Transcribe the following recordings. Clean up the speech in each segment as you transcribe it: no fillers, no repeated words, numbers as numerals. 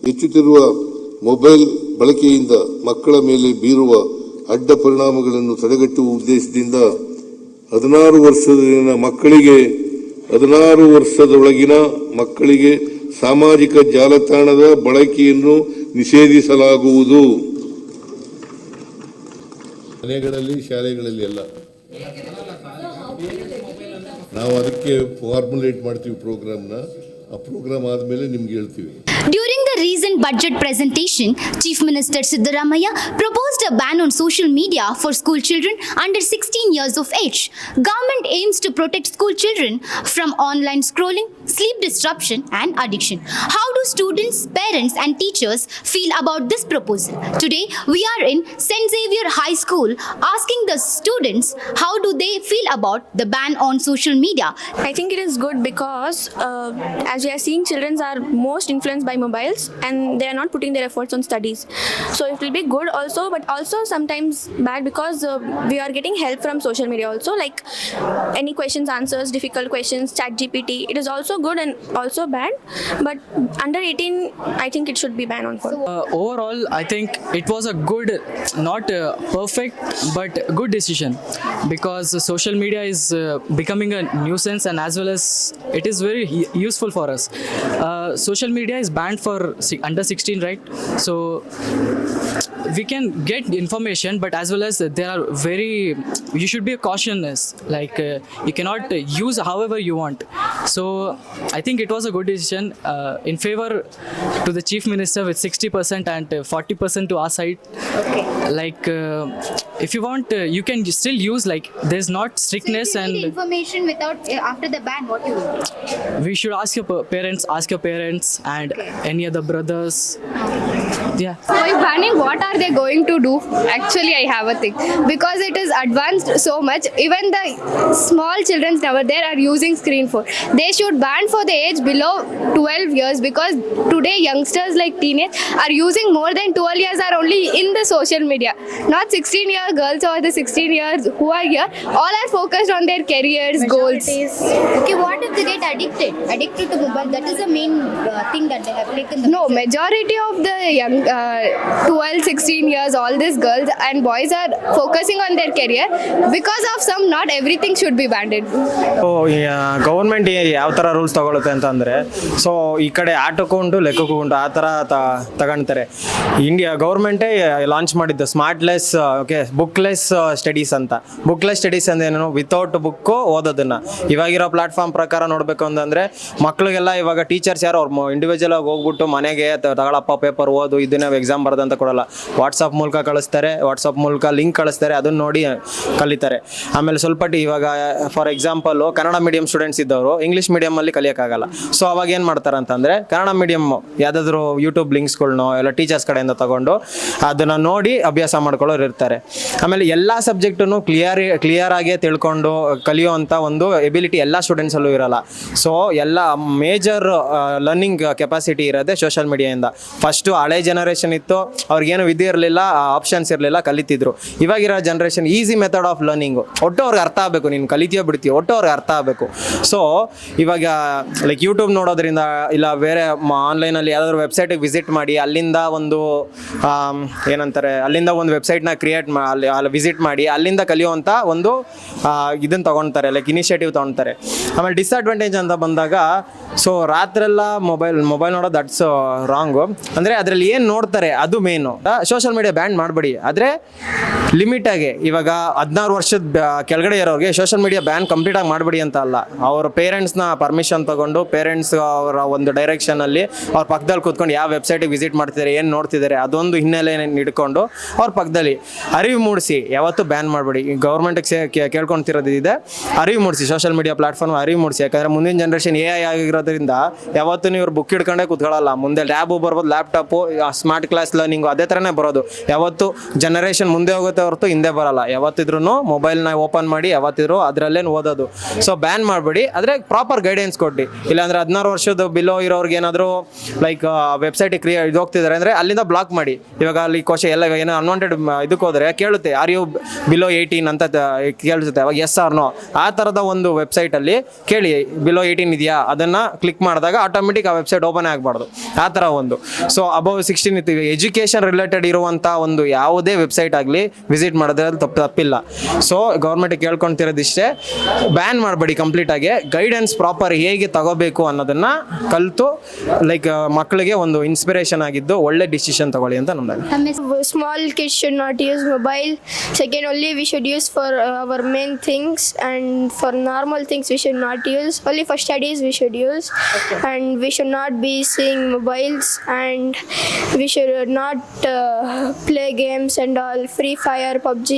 ಹೆಚ್ಚುತ್ತಿರುವ ಮೊಬೈಲ್ ಬಳಕೆಯಿಂದ ಮಕ್ಕಳ ಮೇಲೆ ಬೀರುವ ಅಡ್ಡ ಪರಿಣಾಮಗಳನ್ನು ತಡೆಗಟ್ಟುವ ಉದ್ದೇಶದಿಂದ 16 ವರ್ಷದೊಳಗಿನ ಮಕ್ಕಳಿಗೆ ಸಾಮಾಜಿಕ ಜಾಲತಾಣದ ಬಳಕೆಯನ್ನು ನಿಷೇಧಿಸಲಾಗುವುದು. ಮನೆಗಳಲ್ಲಿ, ಶಾಲೆಗಳಲ್ಲಿ ಎಲ್ಲ ನಾವು ಅದಕ್ಕೆ ಫಾರ್ಮುಲೇಟ್ ಮಾಡ್ತೀವಿ ಪ್ರೋಗ್ರಾಮ್ನ. ಆ ಪ್ರೋಗ್ರಾಮ್ ಆದಮೇಲೆ ನಿಮ್ಗೆ ಹೇಳ್ತೀವಿ. During the recent budget presentation, Chief Minister Siddaramaiah proposed a ban on social media for school children under 16 years of age. Government aims to protect school children from online scrolling, sleep disruption and addiction. How do students, parents and teachers feel about this proposal? Today, we are in St. Xavier High School asking the students how do they feel about the ban on social media. I think it is good because as we are seeing, children are most influenced by mobiles and they are not putting their efforts on studies. So it will be good also, but also sometimes bad because we are getting help from social media also, like any questions, answers, difficult questions, ChatGPT. It is also good and also bad, but under 18, I think it should be banned on phone. Overall, I think it was a good, not perfect, but good decision because social media is becoming a nuisance and as well as it is very useful for us. Social media is banned for under 16, right? So we can get information, but as well as there are you should be cautious, like you cannot use however you want. So I think it was a good decision in favor to the Chief Minister with 60% and 40% to our side. Okay. Like if you want, you can still use, like there's not strictness. So if you And need information without after the ban, what you will? we should ask your parents and any other brothers. Yeah. By banning, what are they going to do? Actually, I have a thing because it is advanced so much. Even the small children over there are using screen phone. They should ban for the age below 12 years because today youngsters like teenage are using more than 12 years are only in the social media. Not 16-year girls or the 16 years who are here. All are focused on their careers, goals. Okay, what if they get addicted to mobile? That is the main thing that they have taken. No, majority of the young 12, 16 years, all these girls and boys are focusing on their career. Because of some, not everything should be banned. Government ಯಾವ ಥರ rules ತಗೊಳುತ್ತೆ ಅಂತಂದರೆ, so ಈ ಕಡೆ ಆಟಕ್ಕೂ ಉಂಟು ಲೆಕ್ಕಕ್ಕೂ ಉಂಟು, ಆ ಥರ ತಗೊಳ್ತಾರೆ. ಗೌರ್ಮೆಂಟೇ ಲಾಂಚ್ ಮಾಡಿದ್ದು ಸ್ಮಾರ್ಟ್ಲೆಸ್ ಬುಕ್ಲೆಸ್ ಸ್ಟಡೀಸ್ ಅಂತ. ಬುಕ್ಲೆಸ್ ಸ್ಟಡೀಸ್ ಅಂದೇನು, ವಿತೌಟ್ ಬುಕ್ಕು ಓದೋದನ್ನು. ಇವಾಗಿರೋ ಪ್ಲಾಟ್ಫಾರ್ಮ್ ಪ್ರಕಾರ ನೋಡಬೇಕು ಅಂತಂದರೆ ಮಕ್ಕಳಿಗೆಲ್ಲ ಇವಾಗ ಟೀಚರ್ಸ್ ಯಾರು ಅವ್ರು ಇಂಡಿವಿಜುವಲ್ ಆಗಿ ಹೋಗ್ಬಿಟ್ಟು ಮನೆಗೆ ತಗೊಳಪ್ಪ ಪೇಪರ್ ಓದು, ಇದನ್ನೇ ಎಕ್ಸಾಮ್ ಬರೋದಂತ ಕೊಡಲ್ಲ. ವಾಟ್ಸಪ್ ಮೂಲಕ ಕಳಿಸ್ತಾರೆ, ವಾಟ್ಸಪ್ ಮೂಲಕ ಲಿಂಕ್ ಕಳಿಸ್ತಾರೆ, ಅದನ್ನು ನೋಡಿ ಕಲಿತಾರೆ. ಆಮೇಲೆ ಸ್ವಲ್ಪ ಇವಾಗ for example Kannada medium students ಇದ್ದವರು ಇಂಗ್ಲೀಷ್ ಮೀಡಿಯಮಲ್ಲಿ ಕಲಿಯೋಕ್ಕಾಗಲ್ಲ. ಸೊ ಅವಾಗ ಏನು ಮಾಡ್ತಾರೆ ಅಂತಂದರೆ ಕನ್ನಡ ಮೀಡಿಯಮ್ ಯಾವುದಾದ್ರೂ ಯೂಟ್ಯೂಬ್ ಲಿಂಕ್ಸ್ಗಳ್ನೋ ಎಲ್ಲ ಟೀಚರ್ಸ್ ಕಡೆಯಿಂದ ತಗೊಂಡು ಅದನ್ನು ನೋಡಿ ಅಭ್ಯಾಸ ಮಾಡ್ಕೊಳ್ಳೋರು ಇರ್ತಾರೆ. ಆಮೇಲೆ ಎಲ್ಲ ಸಬ್ಜೆಕ್ಟನ್ನು ಕ್ಲಿಯರ್ ಆಗಿ ತಿಳ್ಕೊಂಡು ಕಲಿಯೋವಂಥ ಒಂದು ಎಬಿಲಿಟಿ ಎಲ್ಲ ಸ್ಟೂಡೆಂಟ್ಸಲ್ಲೂ ಇರಲ್ಲ. ಸೊ ಎಲ್ಲ ಮೇಜರ್ ಲರ್ನಿಂಗ್ ಕೆಪಾಸಿಟಿ ಇರೋದೇ ಸೋಷಿಯಲ್ ಮೀಡಿಯಾಯಿಂದ. ಫಸ್ಟು ಹಳೆ ಜನರೇಷನ್ ಇತ್ತು, ಅವ್ರಿಗೇನು ವಿದ್ಯೆ ಇರಲಿಲ್ಲ, ಆಪ್ಷನ್ಸ್ ಇರಲಿಲ್ಲ, ಕಲಿತಿದ್ರು. ಇವಾಗಿರೋ generation easy method of learning. ಒಟ್ಟು ಅವ್ರಿಗೆ ಅರ್ಥ ಆಗಬೇಕು, ನೀನು ಕಲಿತೀಯೋ ಬಿಡ್ತೀಯೋ, ಒಟ್ಟು ಅವ್ರಿಗೆ ಅರ್ಥ ಆಗಬೇಕು. ಸೊ ಇವಾಗ ಲೈಕ್ ಯೂಟ್ಯೂಬ್ ನೋಡೋದ್ರಿಂದ ಇಲ್ಲ ಬೇರೆ ಆನ್ಲೈನಲ್ಲಿ ಯಾವ್ದಾದ್ರು ವೆಬ್ಸೈಟಿಗೆ ವಿಸಿಟ್ ಮಾಡಿ ಅಲ್ಲಿಂದ ಒಂದು ಅಲ್ಲಿಂದ ಒಂದು ವೆಬ್ಸೈಟ್ನ ಕ್ರಿಯೇಟ್ ಅಲ್ಲಿ ವಿಸಿಟ್ ಮಾಡಿ ಅಲ್ಲಿಂದ ಕಲಿಯುವಂಥ ಒಂದು ಇದನ್ನು ತೊಗೊಳ್ತಾರೆ, ಲೈಕ್ ಇನಿಷಿಯೇಟಿವ್ ತೊಗೊಳ್ತಾರೆ. ಆಮೇಲೆ ಡಿಸ್ಅಡ್ವಾಂಟೇಜ್ ಅಂತ ಬಂದಾಗ, ಸೊ ರಾತ್ರೆಲ್ಲ ಮೊಬೈಲ್ ನೋಡೋದು ದಟ್ಸ್ ರಾಂಗು. ಅಂದರೆ ಅದರಲ್ಲಿ ಏನು ನೋಡ್ತಾರೆ ಅದು ಮೇನು. ಸೋಷಿಯಲ್ ಮೀಡಿಯಾ ಬ್ಯಾನ್ ಮಾಡಬೇಡಿ, ಆದರೆ ಲಿಮಿಟಾಗಿ. ಇವಾಗ 16 ವರ್ಷದ ಕೆಳಗಡೆ ಇರೋರಿಗೆ ಸೋಷಿಯಲ್ ಮೀಡಿಯಾ ಬ್ಯಾನ್ ಕಂಪ್ಲೀಟಾಗಿ ಮಾಡಬೇಡಿ ಅಂತ ಅಲ್ಲ. ಅವ್ರ ಪೇರೆಂಟ್ಸ್ನ ಪರ್ಮಿಷನ್ ತೊಗೊಂಡು ಪೇರೆಂಟ್ಸ್ ಅವರ ಒಂದು ಡೈರೆಕ್ಷನಲ್ಲಿ ಅವ್ರ ಪಕ್ಕದಲ್ಲಿ ಕೂತ್ಕೊಂಡು ಯಾವ ವೆಬ್ಸೈಟಿಗೆ ವಿಸಿಟ್ ಮಾಡ್ತಿದ್ದಾರೆ, ಏನು ನೋಡ್ತಿದ್ದಾರೆ, ಅದೊಂದು ಹಿನ್ನೆಲೆ ಹಿಡ್ಕೊಂಡು ಅವ್ರ ಪಕ್ಕದಲ್ಲಿ ಅರಿವು ಮೂಡಿಸಿ. ಯಾವತ್ತೂ ಬ್ಯಾನ್ ಮಾಡಬೇಡಿ. ಗೌರ್ಮೆಂಟಿಗೆ ಕೇಳ್ಕೊತಿರೋದಿದೆ, ಅರಿವು ಮೂಡಿಸಿ, ಸೋಷಿಯಲ್ ಮೀಡಿಯಾ ಪ್ಲಾಟ್ಫಾರ್ಮ್ ಅರಿವು ಮೂಡಿಸಿ. ಯಾಕಂದರೆ ಮುಂದಿನ ಜನ್ರೇಷನ್ AI ಆಗಿರೋದ್ರಿಂದ ಯಾವತ್ತೂ ಇವ್ರು ಬುಕ್ ಹಿಡ್ಕೊಂಡೇ ಕೂತ್ಕೊಳ್ಳಲ್ಲ. ಮುಂದೆ ಲ್ಯಾಬು ಬರ್ಬೋದು, ಲ್ಯಾಪ್ಟಾಪು, ಸ್ಮಾರ್ಟ್ ಕ್ಲಾಸ್ ಲರ್ನಿಂಗು ಅದೇ ಥರನೇ ಬರೋದು. ಯಾವತ್ತು ಜನರೇಷನ್ ಮುಂದೆ ಹೋಗುತ್ತೆ ಹೊರತು ಹಿಂದೆ ಬರಲ್ಲ. ಯಾವತ್ತಿದ್ರೂ ಮೊಬೈಲ್ನ ಓಪನ್ ಮಾಡಿ ಯಾವತ್ತಿದ್ರು ಅದರಲ್ಲೇ ಓದೋದು. ಸೊ ಬ್ಯಾನ್ ಮಾಡಬೇಡಿ, ಆದರೆ ಪ್ರಾಪರ್ ಗೈಡೆನ್ಸ್ ಕೊಡಿ. ಇಲ್ಲಾಂದರೆ 16 ವರ್ಷದ ಬಿಲೋ ಇರೋರ್ಗೆ ಏನಾದರೂ ಲೈಕ್ ವೆಬ್ಸೈಟಿಗೆ ಇದು ಹೋಗ್ತಿದ್ದಾರೆ ಅಂದರೆ ಅಲ್ಲಿಂದ ಬ್ಲಾಕ್ ಮಾಡಿ. ಇವಾಗ ಅಲ್ಲಿ ಕ್ವಶನ್ ಎಲ್ಲ ಏನೋ ಅನ್ವಾಂಟೆಡ್ ಇದಕ್ಕೆ ಹೋದರೆ ಕೇಳುತ್ತೆ ಆರ್ ಯು ಬಿಲೋ 18 ಅಂತ ಕೇಳಿಸುತ್ತೆ. ಅವಾಗ ಎಸ್ ಆರ್ ನೋ ಆ ಥರದ ಒಂದು ವೆಬ್ಸೈಟಲ್ಲಿ ಕೇಳಿ ಬಿಲೋ 18 ಇದೆಯಾ, ಅದನ್ನು ಕ್ಲಿಕ್ ಮಾಡಿದಾಗ ಆಟೋಮೆಟಿಕ್ ಆ ವೆಬ್ಸೈಟ್ ಓಪನ್ ಆಗಬಾರ್ದು. ಆ ಥರ ಒಂದು. ಸೊ ಅಬೌವ್ 16 ಇರ್ತೀವಿ, ಎಜುಕೇಷನ್ ರಿಲೇಟೆಡ್ ಇರುವಂಥ ಒಂದು ಯಾವುದೇ ವೆಬ್ಸೈಟ್ ಆಗಲಿ ವಿಸಿಟ್ ಮಾಡೋದ್ರಲ್ಲಿ ತಪ್ಪಿಲ್ಲ. ಸೊ ಗೌರ್ಮೆಂಟಿಗೆ ಕೇಳ್ಕೊತಿರೋದಿಷ್ಟೇ, ಬ್ಯಾನ್ ಮಾಡಬೇಡಿ ಕಂಪ್ಲೀಟಾಗಿ. ಗೈಡೆನ್ಸ್ ಪ್ರಾಪರ್ ಹೇಗೆ ತಗೋಬೇಕು ಅನ್ನೋದನ್ನು ಕಲಿತು ಲೈಕ್ ಮಕ್ಕಳಿಗೆ ಒಂದು ಇನ್ಸ್ಪಿರೇಷನ್ ಆಗಿದ್ದು ಒಳ್ಳೆ ಡಿಸಿಷನ್ ತಗೊಳ್ಳಿ ಅಂತ ನಮ್ದು. Small kids should not use mobile. Second, only we should use for our main things, and for normal things we should not use. Only for studies we should use, and we should not be seeing mobiles, and we should not play games and all, Free Fire, PUBG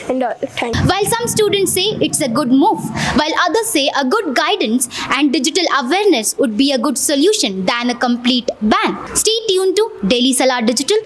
and all time. While some students say it's a good move, while others say a good guidance and digital awareness would be a good solution than a complete ban. Stay tuned to Daily Salah Digital.